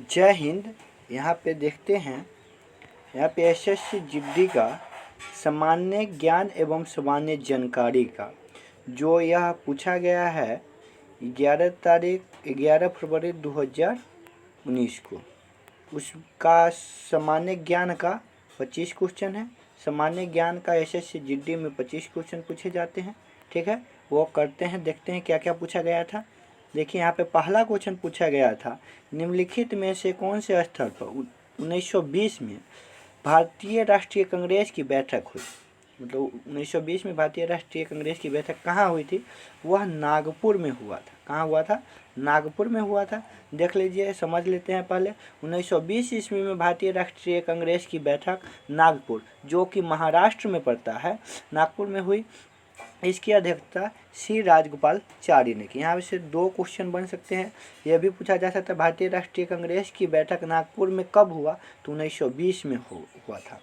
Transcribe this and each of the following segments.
जय हिंद। यहाँ पे देखते हैं, यहाँ पे एसएससी जीडी का सामान्य ज्ञान एवं सामान्य जानकारी का जो यह पूछा गया है 11 फरवरी 2019 को, उसका सामान्य ज्ञान का 25 क्वेश्चन है। सामान्य ज्ञान का एसएससी जीडी में 25 क्वेश्चन पूछे जाते हैं। ठीक है, वो करते हैं, देखते हैं क्या क्या पूछा गया था। देखिए यहाँ पे पहला क्वेश्चन पूछा गया था, निम्नलिखित में से कौन से स्थल पर 1920 में भारतीय राष्ट्रीय कांग्रेस की बैठक हुई। मतलब 1920 में भारतीय राष्ट्रीय कांग्रेस की बैठक कहाँ हुई थी? वह नागपुर में हुआ था। कहाँ हुआ था? नागपुर में हुआ था। देख लीजिए, समझ लेते हैं पहले। 1920 ईस्वी में भारतीय राष्ट्रीय कांग्रेस की बैठक नागपुर, जो कि महाराष्ट्र में पड़ता है, नागपुर में हुई। इसकी अध्यक्षता सी राजगोपालाचारी ने की। यहाँ से 2 क्वेश्चन बन सकते हैं। यह भी पूछा जा सकता है भारतीय राष्ट्रीय कांग्रेस की बैठक नागपुर में कब हुआ? तो 1920 में हुआ था।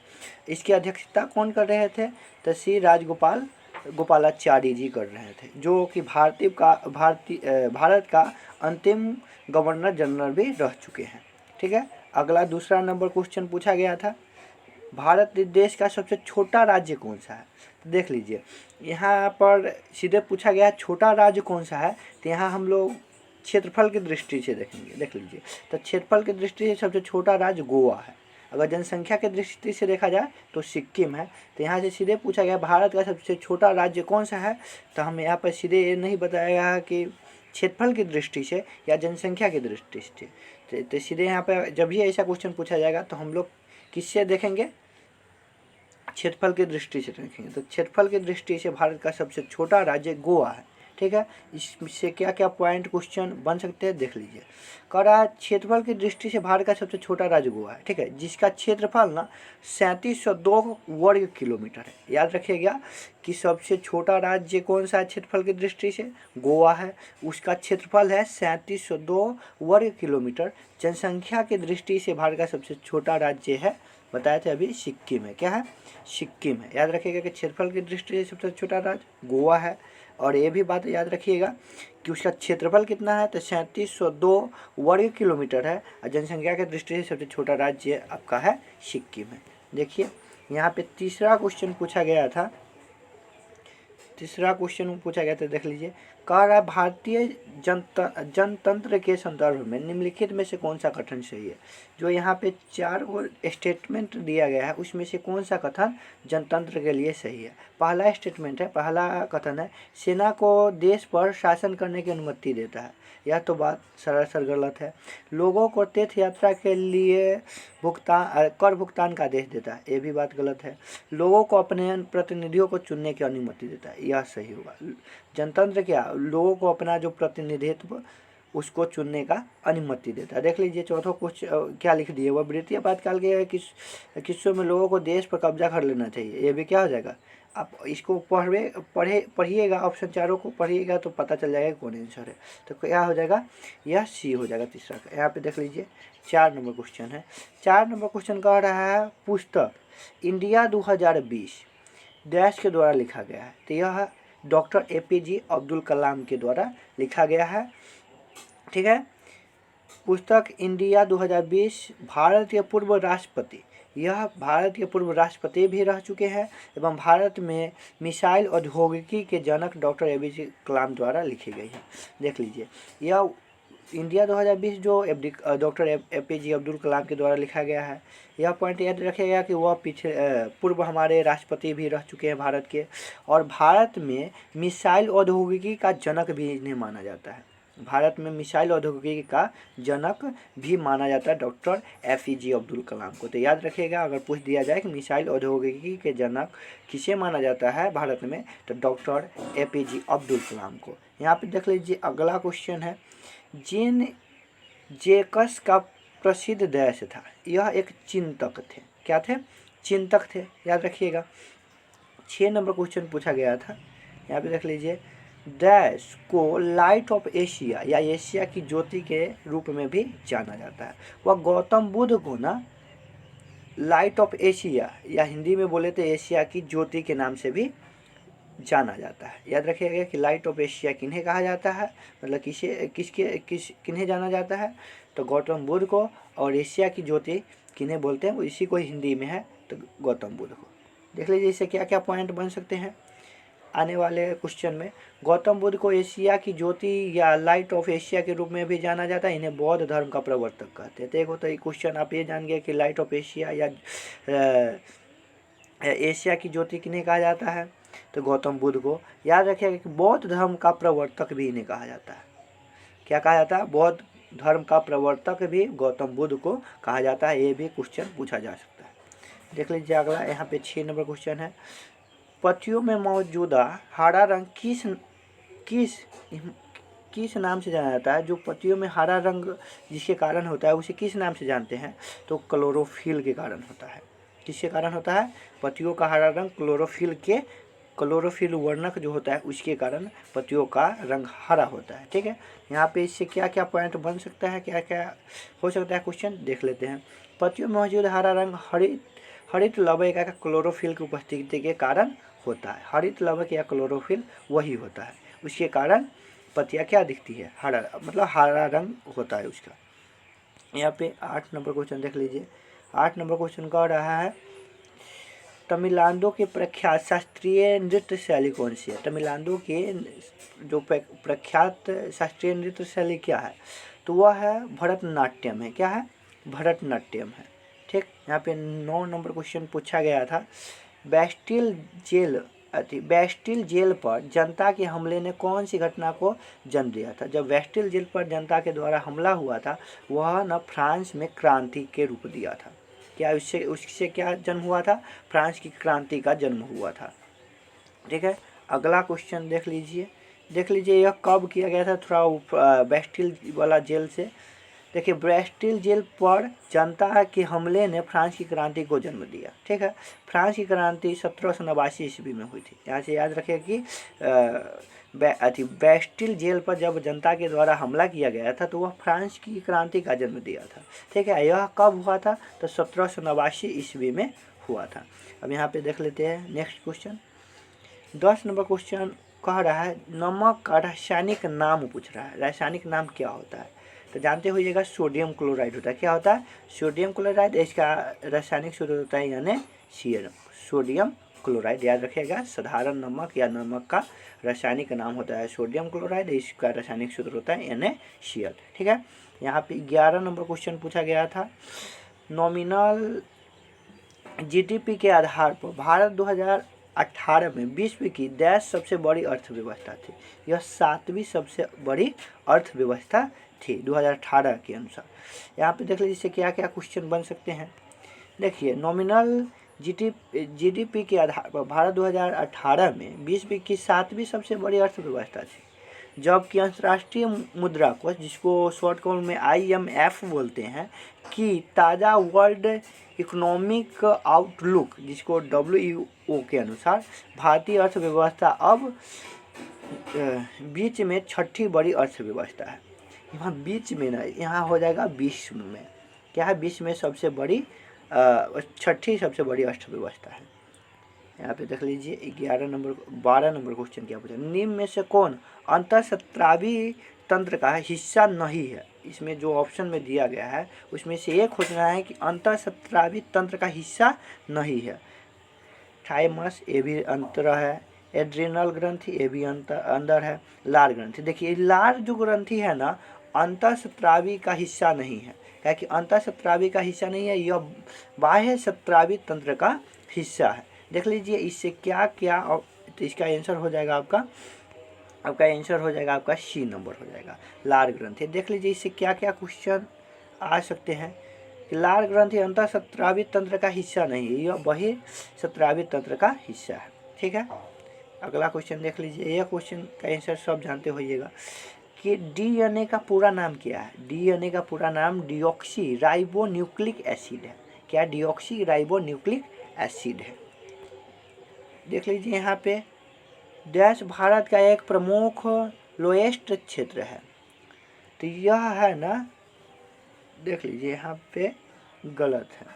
इसकी अध्यक्षता कौन कर रहे थे? तो सी राजगोपालाचारी जी कर रहे थे, जो कि भारत का अंतिम गवर्नर जनरल भी रह चुके हैं। ठीक है, अगला दूसरा नंबर क्वेश्चन पूछा गया था, भारत देश का सबसे छोटा राज्य कौन सा है? तो देख लीजिए, यहाँ पर सीधे पूछा गया छोटा राज्य कौन सा है, तो यहाँ हम लोग क्षेत्रफल की दृष्टि से देखेंगे। देख लीजिए, तो क्षेत्रफल की दृष्टि से सबसे छोटा राज्य गोवा है। अगर जनसंख्या की दृष्टि से देखा जाए तो सिक्किम है। तो यहाँ से सीधे पूछा गया भारत का सबसे छोटा राज्य कौन सा है, तो हमें यहाँ पर सीधे ये नहीं बताया गया कि क्षेत्रफल की दृष्टि से या जनसंख्या की दृष्टि से। तो सीधे यहाँ पर जब भी ऐसा क्वेश्चन पूछा जाएगा तो हम लोग किससे देखेंगे? क्षेत्रफल की दृष्टि से देखेंगे। तो क्षेत्रफल की दृष्टि से भारत का सबसे छोटा राज्य गोवा है। ठीक है, इससे क्या क्या पॉइंट क्वेश्चन बन सकते हैं देख लीजिए। कह रहा है क्षेत्रफल की दृष्टि से भारत का सबसे छोटा राज्य गोवा है। ठीक है, जिसका क्षेत्रफल ना 3702 वर्ग किलोमीटर है। याद रखिएगा कि सबसे छोटा राज्य कौन सा है क्षेत्रफल की दृष्टि से? गोवा है। उसका क्षेत्रफल है 3702 वर्ग किलोमीटर। जनसंख्या की दृष्टि से भारत का सबसे छोटा राज्य है, बताए थे अभी, सिक्किम है। क्या है? सिक्किम है। याद रखिएगा कि क्षेत्रफल की दृष्टि से सबसे छोटा राज्य गोवा है। और ये भी बात याद रखिएगा कि उसका क्षेत्रफल कितना है, तो 3702 वर्ग किलोमीटर है। और जनसंख्या की दृष्टि से सबसे छोटा राज्य आपका है सिक्किम है। देखिए यहाँ पे तीसरा क्वेश्चन पूछा गया था। देख लीजिए, कह रहा है भारतीय जनतंत्र के संदर्भ में निम्नलिखित में से कौन सा कथन सही है। जो यहाँ पे 4 स्टेटमेंट दिया गया है, उसमें से कौन सा कथन जनतंत्र के लिए सही है? पहला स्टेटमेंट है, पहला कथन है, सेना को देश पर शासन करने की अनुमति देता है। यह तो बात सरासर गलत है। लोगों को तीर्थ यात्रा के लिए कर भुगतान का आदेश देता है। ये भी बात गलत है। लोगों को अपने प्रतिनिधियों को चुनने की अनुमति देता है। यह सही होगा। जनतंत्र क्या? लोगों को अपना जो प्रतिनिधित्व उसको चुनने का अनुमति देता है। देख लीजिए चौथा कुछ क्या लिख दिए, वह ब्रिटिश आपातकाल के किस्सों में लोगों को देश पर कब्जा कर लेना चाहिए। ये भी क्या हो जाएगा? आप इसको पढ़िएगा, ऑप्शन चारों को पढ़िएगा तो पता चल जाएगा कौन आंसर है। तो क्या हो जाएगा? यह सी हो जाएगा तीसरा का। यहाँ पे देख लीजिए 4 नंबर क्वेश्चन है। 4 नंबर क्वेश्चन कह रहा है, पुस्तक इंडिया 2020 देश के द्वारा लिखा गया है। तो यह डॉक्टर APJ अब्दुल कलाम के द्वारा लिखा गया है। ठीक है, पुस्तक इंडिया 2020 भारत के पूर्व राष्ट्रपति, यह भारत के पूर्व राष्ट्रपति भी रह चुके हैं एवं भारत में मिसाइल औद्योगिकी के जनक डॉक्टर APJ कलाम द्वारा लिखी गई है। देख लीजिए, यह इंडिया 2020 जो डॉक्टर APJ अब्दुल कलाम के द्वारा लिखा गया है। यह पॉइंट याद रखिएगा कि वह पूर्व हमारे राष्ट्रपति भी रह चुके हैं भारत के, और भारत में मिसाइल औद्योगिकी का जनक भी इन्हें माना जाता है। भारत में मिसाइल औद्योगिकी का जनक भी माना जाता है डॉक्टर APJ अब्दुल कलाम को। तो याद रखिएगा, अगर पूछ दिया जाए कि मिसाइल औद्योगिकी के जनक किसे माना जाता है भारत में, तो डॉक्टर APJ अब्दुल कलाम को। यहाँ पे देख लीजिए अगला क्वेश्चन है, जीन जैकस का प्रसिद्ध देश था। यह एक चिंतक थे। क्या थे? चिंतक थे। याद रखिएगा। 6 नंबर क्वेश्चन पूछा गया था। यहाँ पे देख लीजिए, देश को लाइट ऑफ एशिया या एशिया की ज्योति के रूप में भी जाना जाता है। वह गौतम बुद्ध को ना लाइट ऑफ एशिया या हिंदी में बोले तो एशिया की ज्योति के नाम से भी जाना जाता है। याद रखिएगा कि लाइट ऑफ एशिया किन्हें कहा जाता है, मतलब किन्हें जाना जाता है, तो गौतम बुद्ध को, और एशिया की ज्योति किन्हें बोलते हैं, वो इसी को हिंदी में है तो गौतम बुद्ध को। देख लीजिए इससे क्या क्या पॉइंट बन सकते हैं आने वाले क्वेश्चन में। गौतम बुद्ध को एशिया की ज्योति या लाइट ऑफ एशिया के रूप में भी जाना जाता है। इन्हें बौद्ध धर्म का प्रवर्तक कहते हैं। तो एक होता है क्वेश्चन, आप ये जान गए कि लाइट ऑफ एशिया या एशिया की ज्योति किन्हें कहा जाता है, तो गौतम बुद्ध को। याद रखिएगा कि बौद्ध धर्म का प्रवर्तक भी इन्हें कहा जाता है। क्या कहा जाता है? बौद्ध धर्म का प्रवर्तक भी गौतम बुद्ध को कहा जाता है। ये भी क्वेश्चन पूछा जा सकता है। देख लीजिए अगला, यहाँ पे 6 नंबर क्वेश्चन है। पत्तियों में मौजूदा हरा रंग किस नाम से जाना जाता है? जो पत्तियों में हरा रंग जिसके कारण होता है उसे किस नाम से जानते हैं? तो क्लोरोफिल के कारण होता है। किसके कारण होता है? पत्तियों का हरा रंग क्लोरोफिल वर्णक जो होता है उसके कारण पत्तियों का रंग हरा होता है। ठीक है, यहाँ पे इससे क्या क्या पॉइंट बन सकता है, क्या क्या हो सकता है क्वेश्चन देख लेते हैं। पत्तियों में मौजूद हरा रंग हरित लवक या क्लोरोफिल की उपस्थिति के कारण होता है। हरित लवक या क्लोरोफिल वही होता है, उसके कारण पत्तियाँ क्या दिखती है? हरा, मतलब हरा रंग होता है उसका। यहाँ पे 8 नंबर क्वेश्चन देख लीजिए। 8 नंबर क्वेश्चन कह रहा है तमिलनाडु के प्रख्यात शास्त्रीय नृत्य शैली कौन सी है? तमिलनाडु के जो प्रख्यात शास्त्रीय नृत्य शैली क्या है? तो वह है भरतनाट्यम है। क्या है? भरतनाट्यम है। ठीक, यहाँ पे 9 नंबर क्वेश्चन पूछा गया था। बेस्टिल जेल पर जनता के हमले ने कौन सी घटना को जन्म दिया था? जब बेस्टिल जेल पर जनता के द्वारा हमला हुआ था वह न फ्रांस में क्रांति के रूप दिया था। क्या उससे क्या जन्म हुआ था? फ्रांस की क्रांति का जन्म हुआ था। ठीक है, अगला क्वेश्चन देख लीजिए यह कब किया गया था? थोड़ा बेस्टिल वाला जेल से देखिए। बेस्टिल जेल पर जनता के हमले ने फ्रांस की क्रांति को जन्म दिया। ठीक है, फ्रांस की क्रांति 1789 ईस्वी में हुई थी। यहाँ से याद रखिए कि बेस्टिल जेल पर जब जनता के द्वारा हमला किया गया था तो वह फ्रांस की क्रांति का जन्म दिया था। ठीक है, यह कब हुआ था? तो 1789 ईस्वी में हुआ था। अब यहाँ पे देख लेते हैं नेक्स्ट क्वेश्चन। 10 नंबर क्वेश्चन कह रहा है नमक का रासायनिक नाम पूछ रहा है। रासायनिक नाम क्या होता है? तो जानते होइएगा सोडियम क्लोराइड होता है। क्या होता है? Sodium chloride. इसका रासायनिक सूत्र होता है यानी सीएल, सोडियम क्लोराइड। याद रखिएगा, साधारण नमक या नमक का रासायनिक नाम होता है सोडियम क्लोराइड, इसका रासायनिक सूत्र होता है NaCl। ठीक है, यहाँ पे 11 नंबर क्वेश्चन पूछा गया था। नॉमिनल जीडीपी के आधार पर भारत 2018 में विश्व की 10 सबसे बड़ी अर्थव्यवस्था थी। यह 7वीं सबसे बड़ी अर्थव्यवस्था थी 2018 के अनुसार। यहाँ पे देख लीजिए इससे क्या क्या क्वेश्चन बन सकते हैं। देखिए, नॉमिनल जीडीपी के आधार पर भारत 2018 में विश्व की 7वीं सबसे बड़ी अर्थव्यवस्था थी, जबकि अंतर्राष्ट्रीय मुद्रा कोष, जिसको शॉर्ट फॉर्म में IMF बोलते हैं, कि ताज़ा वर्ल्ड इकोनॉमिक आउटलुक, जिसको WEO के अनुसार भारतीय अर्थव्यवस्था अब बीच में 6ठी बड़ी अर्थव्यवस्था है। यहाँ बीच में ना, यहाँ हो जाएगा विश्व में। क्या है? विश्व में सबसे बड़ी 6ठी सबसे बड़ी अर्थव्यवस्था है। यहाँ पे देख लीजिए 12 नंबर क्वेश्चन क्या पूछा। निम्न में से कौन अंतःस्रावी तंत्र का हिस्सा नहीं है? इसमें जो ऑप्शन में दिया गया है उसमें से एक खोजना है कि अंतःस्रावी तंत्र का हिस्सा नहीं है। थाइमस, ये भी अंतर है। एड्रिनल ग्रंथि, ये भी अंदर है। लार ग्रंथि, देखिए लार जो ग्रंथि है ना, अंतःस्रावी का हिस्सा नहीं है। क्या कि अंतःस्रावी का हिस्सा नहीं है, यह बाह्य स्रावी तंत्र का हिस्सा है। देख लीजिए इससे क्या क्या, तो इसका आंसर हो जाएगा आपका C नंबर हो जाएगा, लार ग्रंथि। देख लीजिए इससे क्या क्या क्वेश्चन आ सकते हैं। लार ग्रंथि अंतःस्रावी तंत्र का हिस्सा नहीं है, यह बहिर्स्रावी तंत्र का हिस्सा है। ठीक है, अगला क्वेश्चन देख लीजिए। यह क्वेश्चन का आंसर सब जानते होइएगा कि DNA का पूरा नाम क्या है? DNA का पूरा नाम डिऑक्सी राइबो न्यूक्लिक एसिड है। क्या? डिऑक्सी राइबो न्यूक्लिक एसिड है। देख लीजिए यहाँ पे देश भारत का एक प्रमुख लोएस्ट क्षेत्र है। तो यह है ना, देख लीजिए यहाँ पे गलत है।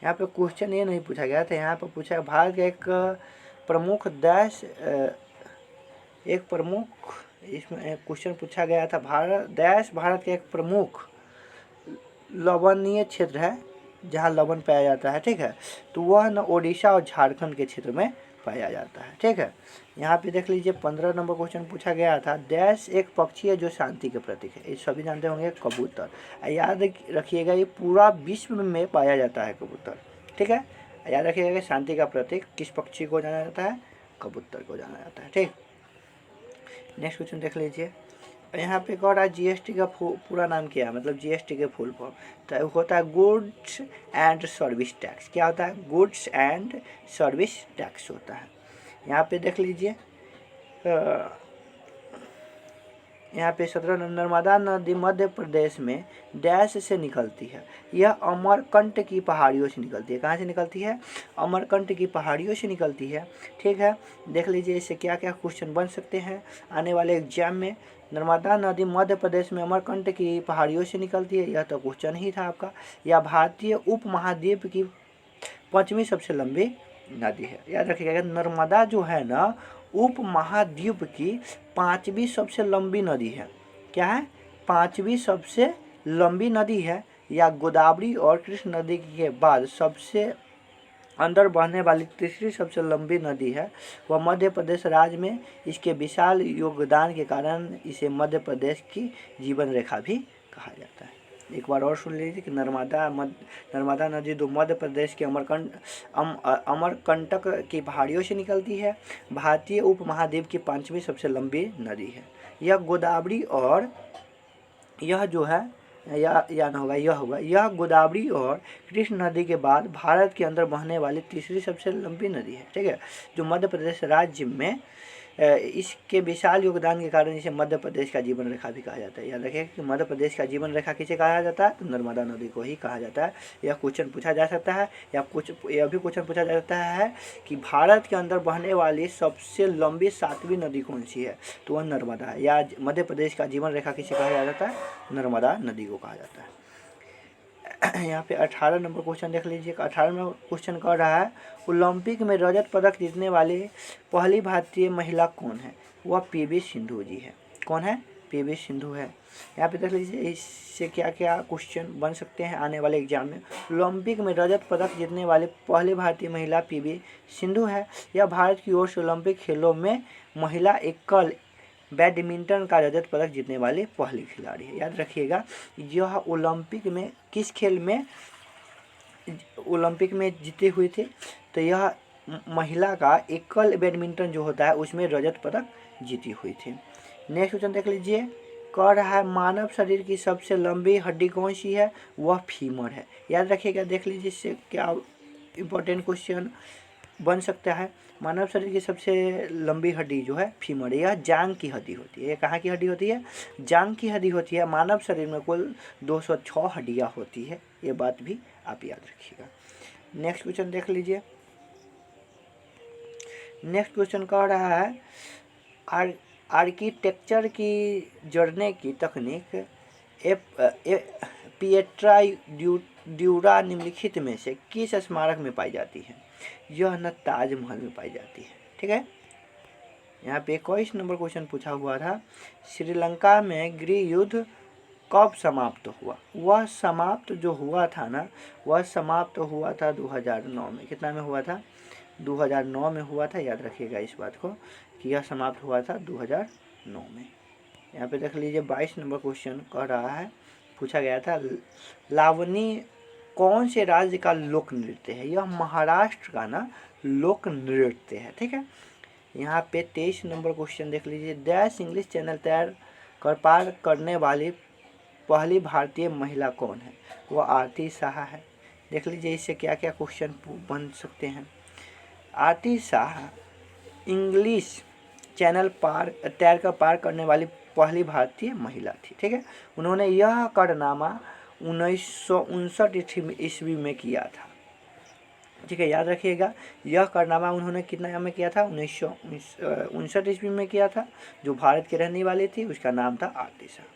यहाँ पे क्वेश्चन ये नहीं पूछा गया था, यहाँ पे पूछा है भारत का एक प्रमुख देश, इसमें क्वेश्चन पूछा गया था भारत का एक प्रमुख लवणीय क्षेत्र है जहाँ लवण पाया जाता है, ठीक है, तो वह न ओडिशा और झारखंड के क्षेत्र में पाया जाता है, ठीक है। यहाँ पे देख लीजिए 15 नंबर क्वेश्चन पूछा गया था, डैश एक पक्षी है जो शांति के प्रतीक है। ये सभी जानते होंगे कबूतर। याद रखिएगा ये पूरा विश्व में पाया जाता है कबूतर, ठीक है। याद रखिएगा कि शांति का प्रतीक किस पक्षी को जाना जाता है, कबूतर को जाना जाता है, ठीक। नेक्स्ट क्वेश्चन देख लीजिए। यहाँ पे कह रहा है जीएसटी का पूरा नाम क्या है, मतलब जीएसटी के फुल फॉर्म तो होता है गुड्स एंड सर्विस टैक्स। क्या होता है, गुड्स एंड सर्विस टैक्स होता है। यहाँ पे देख लीजिए यहाँ पे 17 नर्मदा नदी मध्य प्रदेश में डैश से निकलती है। यह अमरकंट की पहाड़ियों से निकलती है। कहाँ से निकलती है, अमरकंट की पहाड़ियों से निकलती है, ठीक है। देख लीजिए इससे क्या क्या क्वेश्चन बन सकते हैं आने वाले एग्जाम में। नर्मदा नदी मध्य प्रदेश में अमरकंट की पहाड़ियों से निकलती है, यह तो क्वेश्चन ही था आपका। यह भारतीय उपमहाद्वीप की 5वीं सबसे लंबी नदी है। याद रखिएगा नर्मदा जो है ना उपमहाद्वीप की 5वीं सबसे लंबी नदी है। क्या है, 5वीं सबसे लंबी नदी है। या गोदावरी और कृष्ण नदी के बाद सबसे अंदर बहने वाली तीसरी सबसे लंबी नदी है। वह मध्य प्रदेश राज्य में इसके विशाल योगदान के कारण इसे मध्य प्रदेश की जीवन रेखा भी कहा जाता है। एक बार और सुन लीजिए कि नर्मदा नदी जो मध्य प्रदेश के अमरकंटक की पहाड़ियों से निकलती है, भारतीय उपमहाद्वीप की 5वीं सबसे लंबी नदी है। यह गोदावरी और यह जो है यह गोदावरी और कृष्ण नदी के बाद भारत के अंदर बहने वाली तीसरी सबसे लंबी नदी है, ठीक है, जो मध्य प्रदेश राज्य में इसके विशाल योगदान के कारण इसे मध्य प्रदेश का जीवन रेखा भी कहा जाता है। याद रखिए कि मध्य प्रदेश का जीवन रेखा किसे कहा जाता है, तो नर्मदा नदी को ही कहा जाता है। यह क्वेश्चन पूछा जा सकता है, यह भी क्वेश्चन पूछा जा सकता है कि भारत के अंदर बहने वाली सबसे लंबी 7वीं नदी कौन सी है, तो वह नर्मदा है। या मध्य प्रदेश का जीवन रेखा किसे कहा जाता है, नर्मदा नदी को कहा जाता है। यहाँ पे 18 नंबर क्वेश्चन देख लीजिए। 18 नंबर क्वेश्चन कर रहा है ओलंपिक में रजत पदक जीतने वाले पहली भारतीय महिला कौन है, वह पीवी सिंधु जी है। कौन है, पीवी सिंधु है। यहाँ पे देख लीजिए इससे क्या क्या क्वेश्चन बन सकते हैं आने वाले एग्जाम में। ओलंपिक में रजत पदक जीतने वाली पहली भारतीय महिला पीवी सिंधु है। यह भारत की ओर से ओलंपिक खेलों में महिला एकल बैडमिंटन का रजत पदक जीतने वाली पहली खिलाड़ी है। याद रखिएगा यह ओलंपिक में किस खेल में ओलंपिक में जीते हुए थे, तो यह महिला का एकल बैडमिंटन जो होता है उसमें रजत पदक जीती हुई थी। नेक्स्ट क्वेश्चन देख लीजिए। कह रहा है मानव शरीर की सबसे लंबी हड्डी कौन सी है, वह फीमर है। याद रखिएगा, देख लीजिए इससे क्या इम्पोर्टेंट क्वेश्चन बन सकता है। मानव शरीर की सबसे लंबी हड्डी जो है फीमर, यह जांग की हड्डी होती है। ये कहाँ की हड्डी होती है, जांग की हड्डी होती है। मानव शरीर में कुल 206 हड्डियाँ होती है, ये बात भी आप याद रखिएगा। नेक्स्ट क्वेश्चन देख लीजिए। नेक्स्ट क्वेश्चन कह रहा है आर्किटेक्चर की जोड़ने की तकनीक पिएट्रा ड्यूरा निम्नलिखित में से किस स्मारक में पाई जाती है। यह न ताजमहल में पाई जाती है, ठीक है। यहाँ पे 21 नंबर क्वेश्चन पूछा हुआ था श्रीलंका में गृह युद्ध कब समाप्त हुआ। वह समाप्त जो हुआ था ना, वह समाप्त हुआ था 2009 में। कितना में हुआ था, 2009 में हुआ था। याद रखिएगा इस बात को कि यह समाप्त हुआ था 2009 में। यहाँ पे देख लीजिए 22 नंबर क्वेश्चन कह रहा है, पूछा गया था लावनी कौन से राज्य का लोक नृत्य है। यह महाराष्ट्र का ना लोक नृत्य है, ठीक है। यहाँ पे 23 नंबर क्वेश्चन देख लीजिए। डैश इंग्लिश चैनल पार करने वाली पहली भारतीय महिला कौन है, वह आरती शाह है। देख लीजिए इससे क्या क्या क्वेश्चन बन सकते हैं। आरती शाह इंग्लिश चैनल पार करने वाली पहली भारतीय महिला थी, ठीक है। उन्होंने यह कारनामा 1959 ईस्वी में किया था, ठीक है। याद रखिएगा यह कारनामा उन्होंने कितना में किया था, 1959 ईस्वी में किया था। जो भारत के रहने वाली थी उसका नाम था आरती शाह।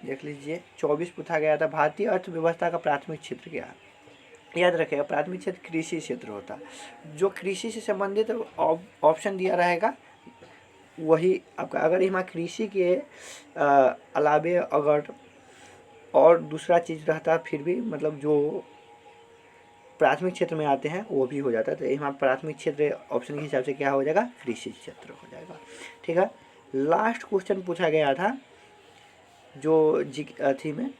देख लीजिए 24 पूछा गया था भारतीय अर्थव्यवस्था का प्राथमिक क्षेत्र क्या है। याद रखिएगा प्राथमिक क्षेत्र कृषि क्षेत्र होता है। जो कृषि से संबंधित ऑप्शन दिया रहेगा वही आपका, अगर यहाँ कृषि के अलावे अगर और दूसरा चीज़ रहता फिर भी मतलब जो प्राथमिक क्षेत्र में आते हैं वो भी हो जाता है। तो यहाँ प्राथमिक क्षेत्र ऑप्शन के हिसाब से क्या हो जाएगा, कृषि क्षेत्र हो जाएगा। ठीक है, लास्ट क्वेश्चन पूछा गया था जो थी में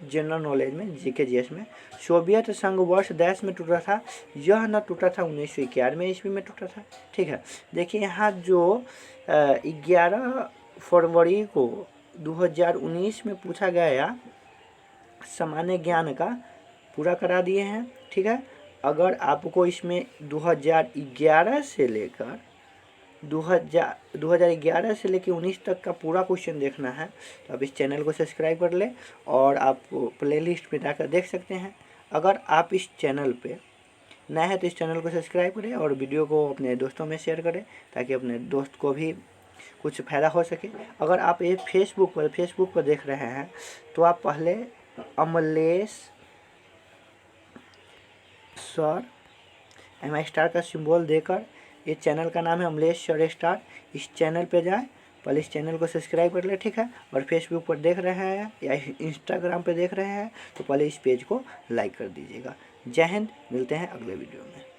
जनरल नॉलेज में, जीके जीएस में, सोवियत संघ वर्ष डैश में टूटा था। यह न टूटा था 1991 ईस्वी में टूटा था। ठीक है, देखिए यहाँ जो 11 फरवरी को 2019 में पूछा गया सामान्य ज्ञान का पूरा करा दिए हैं। ठीक है, अगर आपको इसमें 2011 से लेकर 2011 से लेकर 19 तक का पूरा क्वेश्चन देखना है तो आप इस चैनल को सब्सक्राइब कर ले और आप प्लेलिस्ट में जाकर देख सकते हैं। अगर आप इस चैनल पे नए हैं तो इस चैनल को सब्सक्राइब करें और वीडियो को अपने दोस्तों में शेयर करें ताकि अपने दोस्त को भी कुछ फ़ायदा हो सके। अगर आप ये फेसबुक पर देख रहे हैं तो आप पहले अमलेश सर MI का सिंबल देकर, ये चैनल का नाम है अमलेश सर स्टार, इस चैनल पे जाए, पहले इस चैनल को सब्सक्राइब कर ले। ठीक है, और फेसबुक पर देख रहे हैं या इंस्टाग्राम पे देख रहे हैं तो पहले इस पेज को लाइक कर दीजिएगा। जय हिंद, मिलते हैं अगले वीडियो में।